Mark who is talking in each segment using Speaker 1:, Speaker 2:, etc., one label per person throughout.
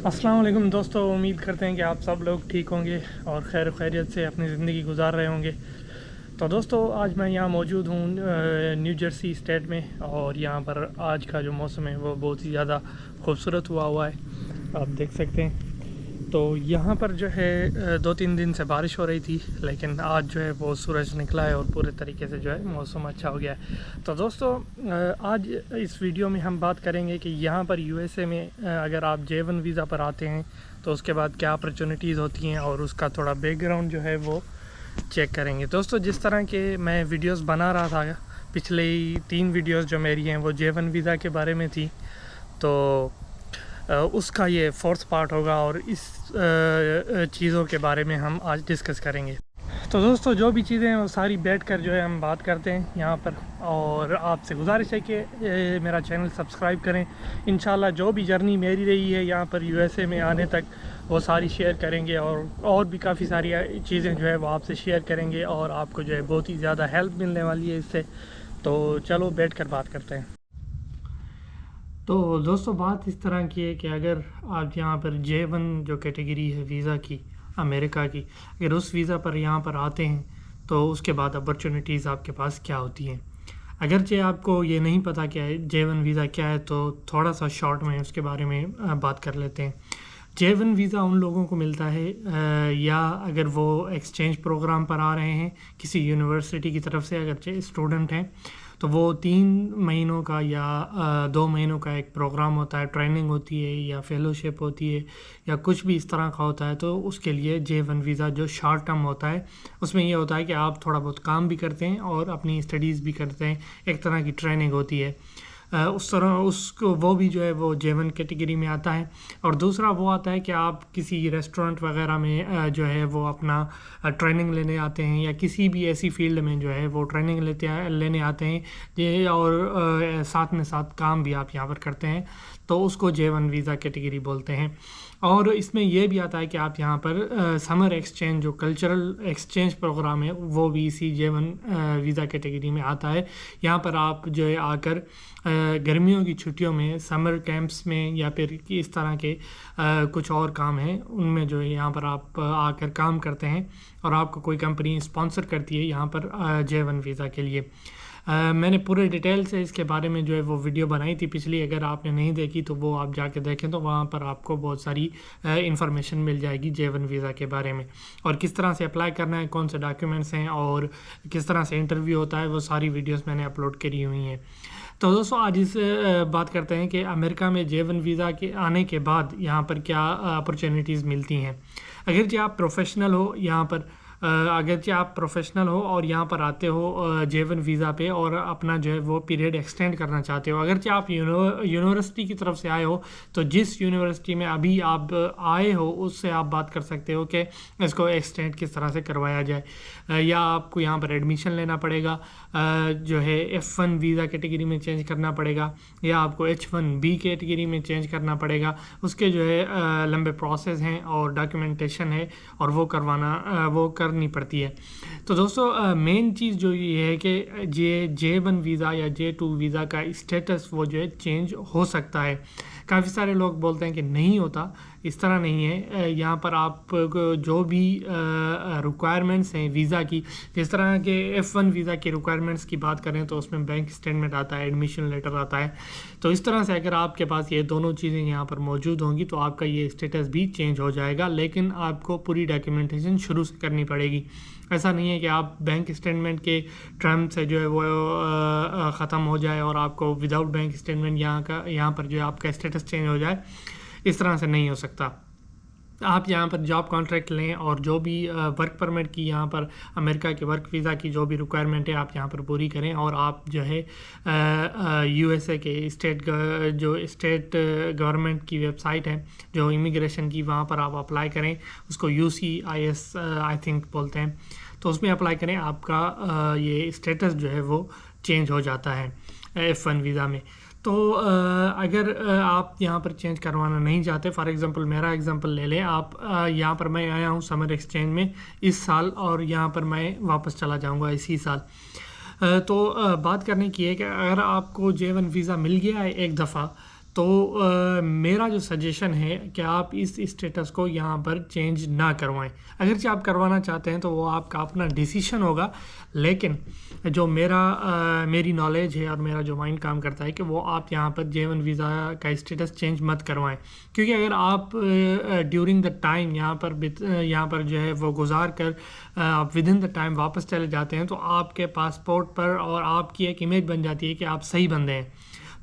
Speaker 1: अस्सलाम वालेकुम दोस्तों, उम्मीद करते हैं कि आप सब लोग ठीक होंगे और खैर खैरियत से अपनी ज़िंदगी गुजार रहे होंगे। तो दोस्तों, आज मैं यहाँ मौजूद हूँ न्यू जर्सी स्टेट में, और यहाँ पर आज का जो मौसम है वो बहुत ही ज़्यादा खूबसूरत हुआ है, आप देख सकते हैं। तो यहाँ पर जो है 2-3 दिन से बारिश हो रही थी, लेकिन आज जो है वो सूरज निकला है और पूरे तरीके से जो है मौसम अच्छा हो गया है। तो दोस्तों, आज इस वीडियो में हम बात करेंगे कि यहाँ पर यूएसए में अगर आप J1 वीज़ा पर आते हैं तो उसके बाद क्या अपॉर्चुनिटीज़ होती हैं और उसका थोड़ा बैकग्राउंड जो है वो चेक करेंगे। दोस्तों, जिस तरह के मैं वीडियोस बना रहा था, पिछले 3 वीडियोस जो मेरी हैं वो J1 वीज़ा के बारे में थी, तो उसका ये 4th पार्ट होगा और इस चीज़ों के बारे में हम आज डिस्कस करेंगे। तो दोस्तों, जो भी चीज़ें हैं वो सारी बैठकर जो है हम बात करते हैं यहाँ पर, और आपसे गुजारिश है कि मेरा चैनल सब्सक्राइब करें। इंशाल्लाह जो भी जर्नी मेरी रही है यहाँ पर यूएसए में आने तक, वो सारी शेयर करेंगे, और भी काफ़ी सारी चीज़ें जो है वो आपसे शेयर करेंगे, और आपको जो है बहुत ही ज़्यादा हेल्प मिलने वाली है इससे। तो चलो बैठकर बात करते हैं। तो दोस्तों, बात इस तरह की है कि अगर आप यहाँ पर J1 जो कैटेगरी है वीज़ा की, अमेरिका की, अगर उस वीज़ा पर यहाँ पर आते हैं तो उसके बाद अपॉर्चुनिटीज़ आपके पास क्या होती हैं। अगरचे आपको ये नहीं पता क्या है J1 वीज़ा क्या है, तो थोड़ा सा शॉर्ट में उसके बारे में बात कर लेते हैं। J1 वीज़ा उन लोगों को मिलता है या अगर वो एक्सचेंज प्रोग्राम पर आ रहे हैं किसी यूनिवर्सिटी की तरफ से, अगर स्टूडेंट हैं तो वो 3 महीनों का या 2 महीनों का एक प्रोग्राम होता है, ट्रेनिंग होती है या फेलोशिप होती है या कुछ भी इस तरह का होता है। तो उसके लिए J1 वीज़ा जो शॉर्ट टर्म होता है, उसमें ये होता है कि आप थोड़ा बहुत काम भी करते हैं और अपनी स्टडीज़ भी करते हैं, एक तरह की ट्रेनिंग होती है। उस तरह उसको वो भी जो है वो J1 कैटेगरी में आता है। और दूसरा वो आता है कि आप किसी रेस्टोरेंट वगैरह में जो है वो अपना ट्रेनिंग लेने आते हैं, या किसी भी ऐसी फील्ड में जो है वो ट्रेनिंग लेने आते हैं ये, और साथ में साथ काम भी आप यहाँ पर करते हैं, तो उसको J1 वीज़ा कैटेगरी बोलते हैं। और इसमें यह भी आता है कि आप यहाँ पर समर एक्सचेंज जो कल्चरल एक्सचेंज प्रोग्राम है वो भी इसी J1 वीज़ा कैटेगरी में आता है। यहाँ पर आप जो है आकर गर्मियों की छुट्टियों में समर कैंप्स में या फिर इस तरह के कुछ और काम हैं उनमें जो है यहाँ पर आप आकर काम करते हैं, और आपको कोई कंपनी स्पॉन्सर करती है यहाँ पर J1 वीज़ा के लिए। मैंने पूरे डिटेल से इसके बारे में जो है वो वीडियो बनाई थी पिछली, अगर आपने नहीं देखी तो वो आप जाके देखें, तो वहाँ पर आपको बहुत सारी इन्फॉर्मेशन मिल जाएगी J1 वीज़ा के बारे में, और किस तरह से अप्लाई करना है, कौन से डॉक्यूमेंट्स हैं और किस तरह से इंटरव्यू होता है, वो सारी वीडियोस मैंने अपलोड करी हुई हैं। तो दोस्तों, आज इस बात करते हैं कि अमेरिका में J1 वीज़ा के आने के बाद यहाँ पर क्या अपॉर्चुनिटीज़ मिलती हैं। अगर जो आप प्रोफेशनल हो यहाँ पर, अगरचे आप प्रोफेशनल हो और यहाँ पर आते हो J1 वीज़ा पे, और अपना जो है वो पीरियड एक्सटेंड करना चाहते हो, अगरचे आप यूनिवर्सिटी की तरफ से आए हो, तो जिस यूनिवर्सिटी में अभी आप आए हो उससे आप बात कर सकते हो कि इसको एक्सटेंड किस तरह से करवाया जाए, या आपको यहाँ पर एडमिशन लेना पड़ेगा, जो है F1 वीज़ा कैटेगरी में चेंज करना पड़ेगा, या आपको H1B कैटेगरी में चेंज करना पड़ेगा। उसके जो है लंबे प्रोसेस हैं और डॉक्यूमेंटेशन है, और वो करनी पड़ती है। तो दोस्तों, मेन चीज़ जो ये है कि J1 वीज़ा या J2 वीज़ा का स्टेटस वो जो है चेंज हो सकता है। काफ़ी सारे लोग बोलते हैं कि नहीं होता, इस तरह नहीं है। यहाँ पर आप जो भी रिक्वायरमेंट्स हैं वीज़ा की, जिस तरह के F1 वीज़ा की रिक्वायरमेंट्स की बात करें तो उसमें बैंक स्टेटमेंट आता है, एडमिशन लेटर आता है, तो इस तरह से अगर आपके पास ये दोनों चीज़ें यहाँ पर मौजूद होंगी तो आपका ये स्टेटस भी चेंज हो जाएगा, लेकिन आपको पूरी डॉक्यूमेंटेशन शुरू से करनी पड़ेगी। ऐसा नहीं है कि आप बैंक स्टेटमेंट के टर्म से जो है वो ख़त्म हो जाए और आपको विदाउट बैंक स्टेटमेंट यहाँ पर जो है आपका स्टेटस चेंज हो जाए, इस तरह से नहीं हो सकता। आप यहाँ पर जॉब कॉन्ट्रैक्ट लें और जो भी वर्क परमिट की यहाँ पर अमेरिका के वर्क वीज़ा की जो भी रिक्वायरमेंट है आप यहाँ पर पूरी करें, और आप जो है यूएसए के स्टेट गवर्नमेंट की वेबसाइट है जो इमिग्रेशन की, वहाँ पर आप अप्लाई करें, उसको UCIS आई थिंक बोलते हैं, तो उसमें अप्लाई करें, आपका ये स्टेटस जो है वो चेंज हो जाता है F1 वीज़ा में। तो अगर आप यहाँ पर चेंज करवाना नहीं चाहते, फॉर एग्ज़ाम्पल मेरा एग्ज़ाम्पल ले लें, आप यहाँ पर मैं आया हूँ समर एक्सचेंज में इस साल, और यहाँ पर मैं वापस चला जाऊँगा इसी साल। तो बात करने की है कि अगर आपको J1 वीज़ा मिल गया है एक दफ़ा, तो मेरा जो सजेशन है कि आप इस स्टेटस को यहाँ पर चेंज ना करवाएं। अगर आप करवाना चाहते हैं तो वो आपका अपना डिसीजन होगा, लेकिन जो मेरी नॉलेज है और मेरा जो माइंड काम करता है कि वो आप यहाँ पर J1 वीज़ा का स्टेटस चेंज मत करवाएं। क्योंकि अगर आप ड्यूरिंग द टाइम यहाँ पर जो है वो गुजार कर आप विद इन द टाइम वापस चले जाते हैं तो आपके पासपोर्ट पर और आपकी एक इमेज बन जाती है कि आप सही बंदे हैं।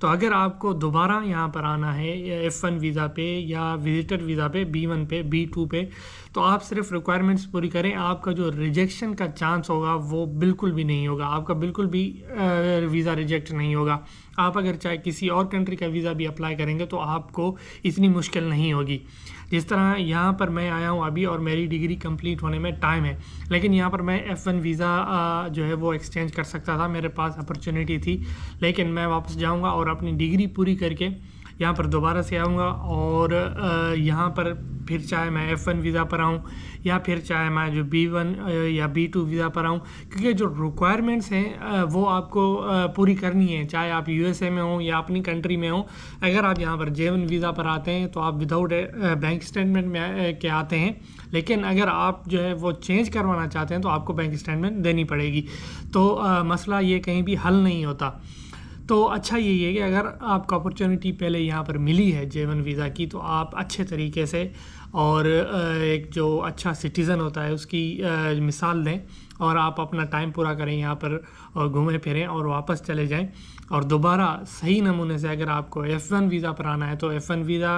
Speaker 1: तो अगर आपको दोबारा यहाँ पर आना है F1 वीज़ा पे या विजिटर वीज़ा पे, B1 पे, B2 पे, तो आप सिर्फ रिक्वायरमेंट्स पूरी करें। आपका जो रिजेक्शन का चांस होगा वो बिल्कुल भी नहीं होगा, आपका बिल्कुल भी वीज़ा रिजेक्ट नहीं होगा। आप अगर चाहे किसी और कंट्री का वीज़ा भी अप्लाई करेंगे तो आपको इतनी मुश्किल नहीं होगी। जिस तरह यहाँ पर मैं आया हूँ अभी और मेरी डिग्री कंप्लीट होने में टाइम है, लेकिन यहाँ पर मैं F1 वीज़ा जो है वो एक्सचेंज कर सकता था, मेरे पास अपॉर्चुनिटी थी। लेकिन मैं वापस जाऊँगा और अपनी डिग्री पूरी करके यहाँ पर दोबारा से आऊँगा और यहाँ पर फिर चाहे मैं F1 वीज़ा पर आऊँ या फिर चाहे मैं जो B1 या B2 वीज़ा पर आऊँ, क्योंकि जो रिक्वायरमेंट्स हैं वो आपको पूरी करनी है, चाहे आप USA में हो या अपनी कंट्री में हो। अगर आप यहाँ पर J1 वीज़ा पर आते हैं तो आप विदाउट बैंक स्टेटमेंट में के आते हैं, लेकिन अगर आप जो है वो चेंज करवाना चाहते हैं तो आपको बैंक स्टेटमेंट देनी पड़ेगी। तो मसला ये कहीं भी हल नहीं होता। तो अच्छा यही है कि अगर आपको अपॉर्चुनिटी पहले यहाँ पर मिली है J1 वीज़ा की, तो आप अच्छे तरीके से और एक जो अच्छा सिटीज़न होता है उसकी मिसाल दें और आप अपना टाइम पूरा करें यहाँ पर और घूमें फिरें और वापस चले जाएं। और दोबारा सही नमूने से अगर आपको F1 वीज़ा पर आना है तो F1 वीज़ा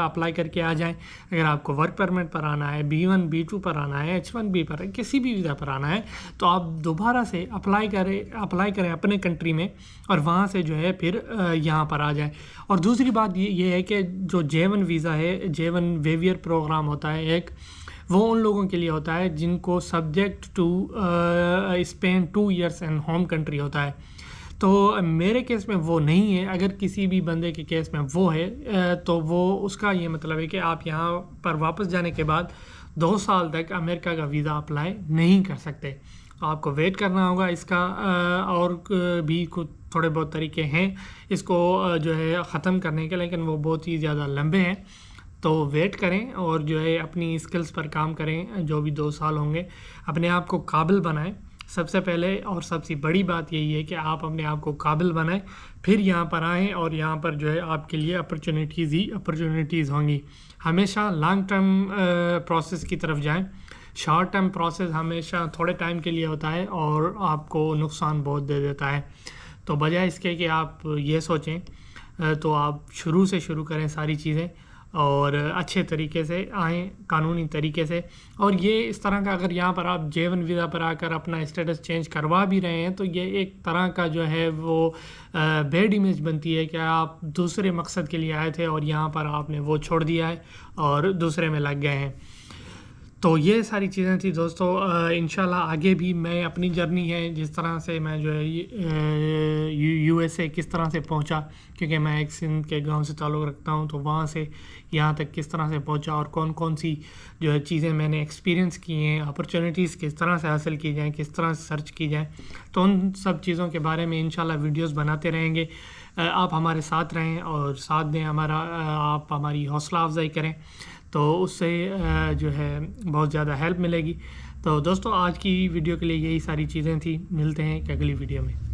Speaker 1: अप्लाई करके आ जाएं। अगर आपको वर्क परमिट पर आना है, B1 B2 पर आना है, H1B पर, किसी भी वीज़ा पर आना है, तो आप दोबारा से अप्लाई करें अपने कंट्री में और वहाँ से जो है फिर यहाँ पर आ जाएं। और दूसरी बात ये है कि जो J1 वीज़ा है, J1 वेवियर प्रोग्राम होता है एक, वो उन लोगों के लिए होता है जिनको subject to Spain 2 years and home country होता है। तो मेरे केस में वो नहीं है। अगर किसी भी बंदे के केस में वो है तो वो उसका ये मतलब है कि आप यहाँ पर वापस जाने के बाद 2 साल तक अमेरिका का वीज़ा अप्लाई नहीं कर सकते। तो आपको वेट करना होगा इसका। और भी कुछ थोड़े बहुत तरीके हैं इसको जो है ख़त्म करने के, लेकिन वो बहुत ही ज़्यादा लंबे हैं। तो वेट करें और जो है अपनी स्किल्स पर काम करें। जो भी 2 साल होंगे अपने आप को काबिल बनाएं सबसे पहले, और सबसे बड़ी बात यही है कि आप अपने आप को काबिल बनाएं, फिर यहाँ पर आएँ और यहाँ पर जो है आपके लिए अपॉर्चुनिटीज़ ही अपॉर्चुनिटीज़ होंगी। हमेशा लॉन्ग टर्म प्रोसेस की तरफ जाएं। शॉर्ट टर्म प्रोसेस हमेशा थोड़े टाइम के लिए होता है और आपको नुकसान बहुत दे देता है। तो बजाय इसके कि आप ये सोचें तो आप शुरू से शुरू करें सारी चीज़ें और अच्छे तरीके से आएँ, कानूनी तरीके से। और ये इस तरह का अगर यहाँ पर आप J1 वीज़ा पर आकर अपना स्टेटस चेंज करवा भी रहे हैं तो ये एक तरह का जो है वो बैड इमेज बनती है कि आप दूसरे मकसद के लिए आए थे और यहाँ पर आपने वो छोड़ दिया है और दूसरे में लग गए हैं। तो ये सारी चीज़ें थी दोस्तों। इंशाल्लाह आगे भी मैं अपनी जर्नी है, जिस तरह से मैं जो है USA किस तरह से पहुंचा, क्योंकि मैं एक सिंध के गांव से ताल्लुक़ रखता हूं, तो वहां से यहाँ तक किस तरह से पहुंचा और कौन कौन सी जो है चीज़ें मैंने एक्सपीरियंस की हैं, अपॉर्चुनिटीज़ किस तरह से हासिल की जाएँ, किस तरह से सर्च की जाएँ, तो उन सब चीज़ों के बारे में इंशाल्लाह वीडियोज़ बनाते रहेंगे। आप हमारे साथ रहें और साथ दें हमारा, आप हमारी हौसला अफजाई करें, तो उससे जो है बहुत ज़्यादा हेल्प मिलेगी। तो दोस्तों आज की वीडियो के लिए यही सारी चीज़ें थी। मिलते हैं एक अगली वीडियो में।